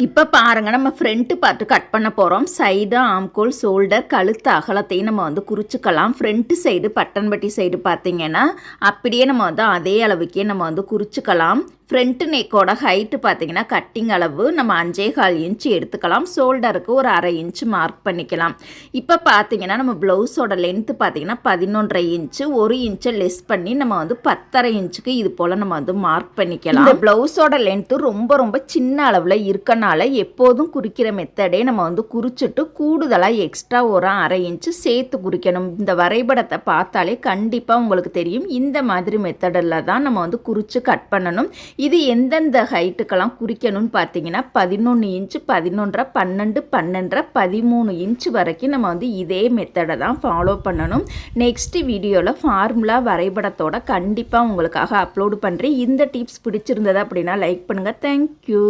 இப்போ பாருங்க, நம்ம ஃப்ரண்ட் பார்ட் கட் பண்ண போகிறோம். சைடு, ஆம்கோல், ஷோல்டர், கழுத்து அகலத்தையும் நம்ம வந்து குறிச்சிக்கலாம். ஃப்ரண்ட் சைடு பட்டன் பட்டி சைடு பார்த்தீங்கன்னா அப்படியே நம்ம வந்து அதே அளவுக்கே நம்ம வந்து குறிச்சிக்கலாம். ஃப்ரண்ட் நெக்கோட ஹைட்டு பார்த்தீங்கன்னா கட்டிங் அளவு நம்ம 5.25 இன்ச்சு எடுத்துக்கலாம். ஷோல்டருக்கு ஒரு 1/2 இன்ச்சு மார்க் பண்ணிக்கலாம். இப்போ பார்த்தீங்கன்னா நம்ம ப்ளவுஸோட லென்த்து பார்த்தீங்கன்னா 11.5 இன்ச்சு, 1 இன்ச்சை லெஸ் பண்ணி நம்ம வந்து 10.5 இன்ச்சுக்கு இது போல் நம்ம வந்து மார்க் பண்ணிக்கலாம். இந்த ப்ளவுஸோட லென்த்து ரொம்ப ரொம்ப சின்ன அளவில் இருக்கனால எப்போதும் குறிக்கிற மெத்தடே நம்ம வந்து குறிச்சிட்டு கூடுதலாக எக்ஸ்ட்ரா ஒரு 1/2 இன்ச்சு சேர்த்து குறிக்கணும். இந்த வரைபடத்தை பார்த்தாலே கண்டிப்பாக உங்களுக்கு தெரியும். இந்த மாதிரி மெத்தடில் தான் நம்ம வந்து குறித்து கட் பண்ணணும். இது எந்தெந்த ஹைட்டுக்கெல்லாம் குறிக்கணும்னு பார்த்தீங்கன்னா 11 இன்ச்சு, 11.5, 12, 12.5, 13 இன்ச்சு வரைக்கும் நம்ம வந்து இதே மெத்தடை தான் ஃபாலோ பண்ணணும். நெக்ஸ்ட் வீடியோவில் ஃபார்முலா வரைபடத்தோட கண்டிப்பாக உங்களுக்காக அப்லோடு பண்ணுறேன். இந்த டிப்ஸ் பிடிச்சிருந்தது அப்படின்னா லைக் பண்ணுங்கள். தேங்க்யூ.